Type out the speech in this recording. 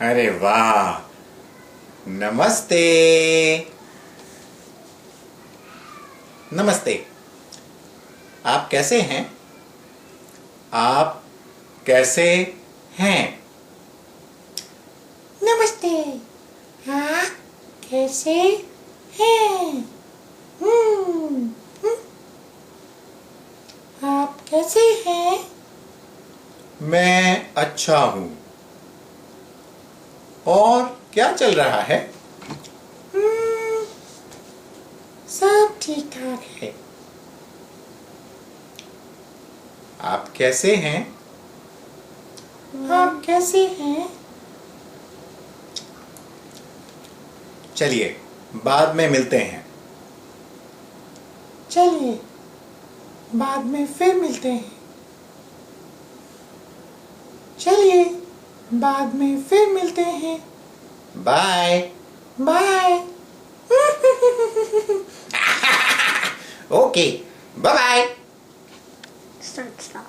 अरे वाह, नमस्ते। नमस्ते, आप कैसे हैं? आप कैसे हैं? नमस्ते, आप कैसे हैं? आप कैसे हैं? मैं अच्छा हूँ। और क्या चल रहा है? सब ठीक ठाक है। आप कैसे हैं? आप कैसे हैं? चलिए, बाद में मिलते हैं। चलिए, बाद में फिर मिलते हैं। चलिए, बाद में फिर मिलते हैं। Bye. Bye. Okay, bye bye. Start.